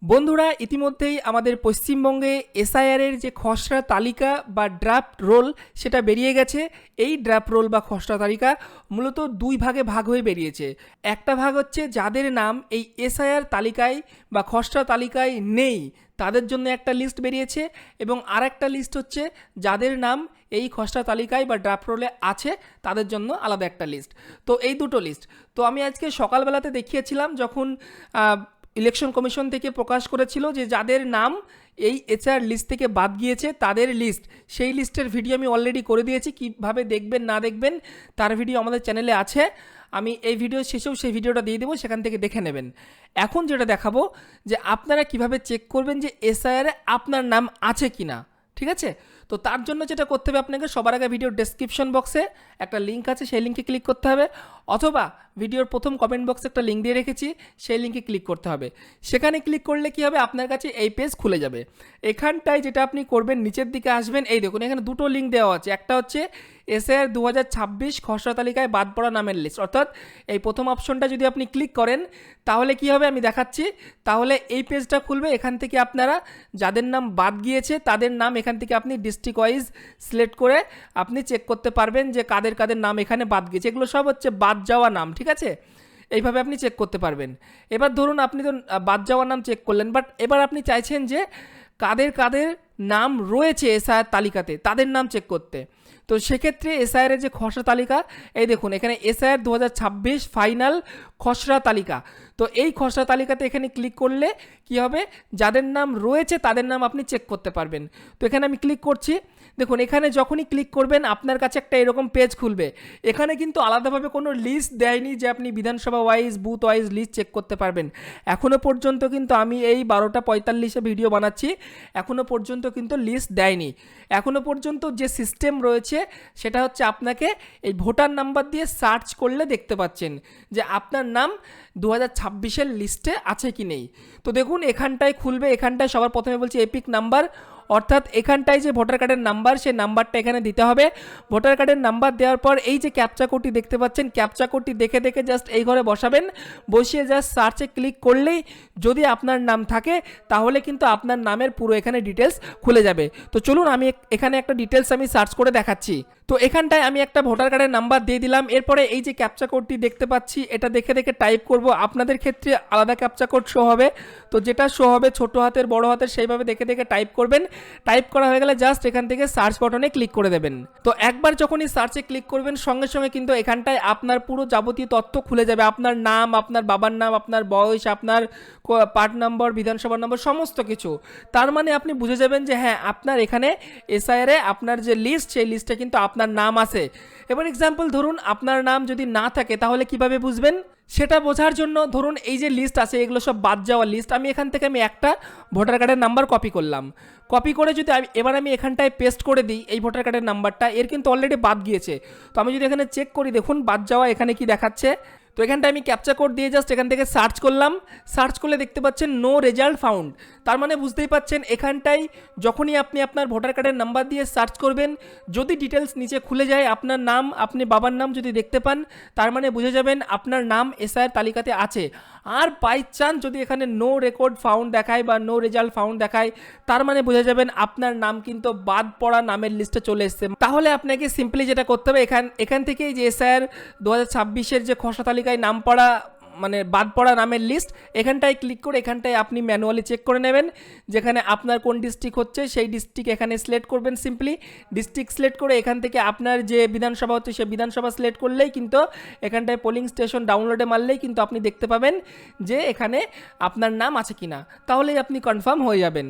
বন্ধুরা ইতিমধ্যেই আমাদের পশ্চিমবঙ্গে এসআইআরের যে খসড়া তালিকা বা ড্রাফট রোল সেটা বেরিয়ে গেছে। এই ড্রাফট রোল বা খসড়া তালিকা মূলত দুই ভাগে ভাগ হয়ে বেরিয়েছে। একটা ভাগ হচ্ছে যাদের নাম এই এসআইআর তালিকায় বা খসড়া তালিকায় নেই তাদের জন্য একটা লিস্ট বেরিয়েছে, এবং আর একটা লিস্ট হচ্ছে যাদের নাম এই খসড়া তালিকায় বা ড্রাফট রোলে আছে তাদের জন্য আলাদা একটা লিস্ট। তো এই দুটো লিস্ট তো আমি আজকে সকালবেলাতে দেখিয়েছিলাম যখন ইলেকশন কমিশন থেকে প্রকাশ করেছিল যে যাদের নাম এই এসআইআর লিস্ট থেকে বাদ গিয়েছে তাদের লিস্ট, সেই লিস্টের ভিডিও আমি অলরেডি করে দিয়েছি। কীভাবে দেখবেন না দেখবেন তার ভিডিও আমাদের চ্যানেলে আছে, আমি এই ভিডিও শেষেও সেই ভিডিওটা দিয়ে দেবো, সেখান থেকে দেখে নেবেন। এখন যেটা দেখাবো যে আপনারা কিভাবে চেক করবেন যে এসআইআরে আপনার নাম আছে কি না, ঠিক আছে? তো তার জন্য যেটা করতে হবে আপনাকে, সবার আগে ভিডিওর ডেসক্রিপশন বক্সে একটা লিঙ্ক আছে, সেই লিঙ্কে ক্লিক করতে হবে, অথবা ভিডিওর প্রথম কমেন্ট বক্সে একটা লিঙ্ক দিয়ে রেখেছি, সেই লিঙ্কে ক্লিক করতে হবে। সেখানে ক্লিক করলে কি হবে, আপনার কাছে এই পেজ খুলে যাবে। এখানটায় যেটা আপনি করবেন, নিচের দিকে আসবেন, এই দেখুন এখানে দুটো লিঙ্ক দেওয়া আছে। একটা হচ্ছে এসআইআর 2026 খসড়া তালিকায় বাদ পড়া নামের লিস্ট, অর্থাৎ এই প্রথম অপশনটা যদি আপনি ক্লিক করেন তাহলে কি হবে আমি দেখাচ্ছি। তাহলে এই পেজটা খুলবে, এখান থেকে আপনারা যাদের নাম বাদ গিয়েছে তাদের নাম এখান থেকে আপনি ডিস্ট্রিক্ট ওয়াইজ সিলেক্ট করে আপনি চেক করতে পারবেন যে কাদের কাদের নাম এখানে বাদ গিয়েছে। এগুলো সব হচ্ছে বাদ যাওয়া নাম, ঠিক আছে? এইভাবে আপনি চেক করতে পারবেন। এবার ধরুন আপনি তো বাদ যাওয়ার নাম চেক করলেন, বাট এবার আপনি চাইছেন যে কাদের কাদের নাম রয়েছে এসআইআর তালিকাতে তাদের নাম চেক করতে। তো সেক্ষেত্রে এসআইআরের যে খসড়া তালিকা, এই দেখুন এখানে এসআইআর 2026 ফাইনাল খসড়া তালিকা। তো এই খসড়া তালিকাতে এখানে ক্লিক করলে কি হবে, যাদের নাম রয়েছে তাদের নাম আপনি চেক করতে পারবেন। তো এখানে আমি ক্লিক করছি, দেখুন এখানে যখনই ক্লিক করবেন আপনার কাছে একটা এরকম পেজ খুলবে। এখানে কিন্তু আলাদাভাবে কোনো লিস্ট দেয়নি যে আপনি বিধানসভা wise booth wise list check করতে পারবেন। এখনও পর্যন্ত কিন্তু আমি এই 12:45 ভিডিও বানাচ্ছি, এখনও পর্যন্ত কিন্তু লিস্ট দেয়নি। এখনও পর্যন্ত যে সিস্টেম রয়েছে সেটা হচ্ছে আপনাকে এই ভোটার নাম্বার দিয়ে সার্চ করলে দেখতে পাচ্ছেন যে আপনার নাম 2026-এর লিস্টে আছে কি নেই। তো দেখুন এখানটায় খুলবে, এখানটায় সবার প্রথমে বলছি এপিক নাম্বার, অর্থাৎ এখানটায় যে ভোটার কার্ডের নাম্বার সেই নাম্বারটা এখানে দিতে হবে। ভোটার কার্ডের নাম্বার দেওয়ার পর এই যে ক্যাপচা কোডটি দেখতে পাচ্ছেন, ক্যাপচা কোডটি দেখে দেখে জাস্ট এই ঘরে বসাবেন, বসিয়ে জাস্ট সার্চে ক্লিক করলেই যদি আপনার নাম থাকে তাহলে কিন্তু আপনার নামের পুরো এখানে ডিটেলস খুলে যাবে। তো চলুন আমি এখানে একটা ডিটেলস আমি সার্চ করে দেখাচ্ছি। তো এখানটায় আমি একটা ভোটার কার্ডের নাম্বার দিয়ে দিলাম, এরপরে এই যে ক্যাপচা কোডটি দেখতে পাচ্ছি এটা দেখে দেখে টাইপ করব। আপনাদের ক্ষেত্রে আলাদা ক্যাপচা কোড শো হবে, তো যেটা শো হবে ছোট হাতের বড় হাতের সেইভাবে দেখে দেখে টাইপ করবেন। টাইপ করা হয়ে গেলে জাস্ট এখান থেকে সার্চ বাটনে ক্লিক করে দেবেন। তো একবার যখনই সার্চে ক্লিক করবেন সঙ্গে সঙ্গে কিন্তু এখানটায় আপনার পুরো যাবতীয় তথ্য খুলে যাবে, আপনার নাম, আপনার বাবার নাম, আপনার বয়স, আপনার পার্ট নম্বর, বিধানসভা নম্বর, সমস্ত কিছু। তার মানে আপনি বুঝে যাবেন যে হ্যাঁ আপনার এখানে এসআইআরে আপনার যে লিস্ট সেই লিস্টে কিন্তু আপনার নাম আছে। এবার এক্সাম্পল ধরুন আপনার নাম যদি না থাকে তাহলে কিভাবে বুঝবেন সেটা বোঝার জন্য ধরুন এই যে লিস্ট আছে এগুলো সব বাদ যাওয়া লিস্ট, আমি এখান থেকে একটা ভোটার কার্ডের নাম্বার কপি করলাম। কপি করে যদি এবার আমি এখানটায় পেস্ট করে দিই এই ভোটার কার্ডের নাম্বারটা, এর কিন্তু অলরেডি বাদ গিয়েছে। তো আমি যদি এখানে চেক করি দেখুন বাদ যাওয়া এখানে কি দেখাচ্ছে। তো এখানটায় আমি ক্যাপচা কোড দিয়ে জাস্ট এখান থেকে সার্চ করলাম, সার্চ করলে দেখতে পাচ্ছেন নো রেজাল্ট ফাউন্ড। তার মানে বুঝতেই পাচ্ছেন এখানটায় যখনই আপনি আপনার ভোটার কার্ডের নাম্বার দিয়ে সার্চ করবেন যদি ডিটেলস নিচে খুলে যায়, আপনার নাম, আপনি বাবার নাম যদি দেখতে পান তার মানে বুঝে যাবেন আপনার নাম এসআইআর তালিকাতে আছে। আর বাই চান্স যদি এখানে নো রেকর্ড ফাউন্ড দেখায় বা নো রেজাল্ট ফাউন্ড দেখায় তার মানে বুঝে যাবেন আপনার নাম কিন্তু বাদ পড়া নামের লিস্টে চলে এসছে। তাহলে আপনাকে সিম্পলি যেটা করতে হবে এখান থেকেই যে এসআইআর 2026-এর যে খসড়া তালিকায় নাম পড়া মানে বাদ পড়া নামের লিস্ট, এখানটায় ক্লিক করে এখানটায় আপনি ম্যানুয়ালি চেক করে নেবেন যেখানে আপনার কোন ডিস্ট্রিক্ট হচ্ছে সেই ডিস্ট্রিক্ট এখানে সিলেক্ট করবেন। সিম্পলি ডিস্ট্রিক্ট সিলেক্ট করে এখান থেকে আপনার যে বিধানসভা হচ্ছে সেই বিধানসভা সিলেক্ট করলেই কিন্তু এখানটায় পোলিং স্টেশন ডাউনলোডে মারলেই কিন্তু আপনি দেখতে পাবেন যে এখানে আপনার নাম আছে কিনা, তাহলেই আপনি কনফার্ম হয়ে যাবেন।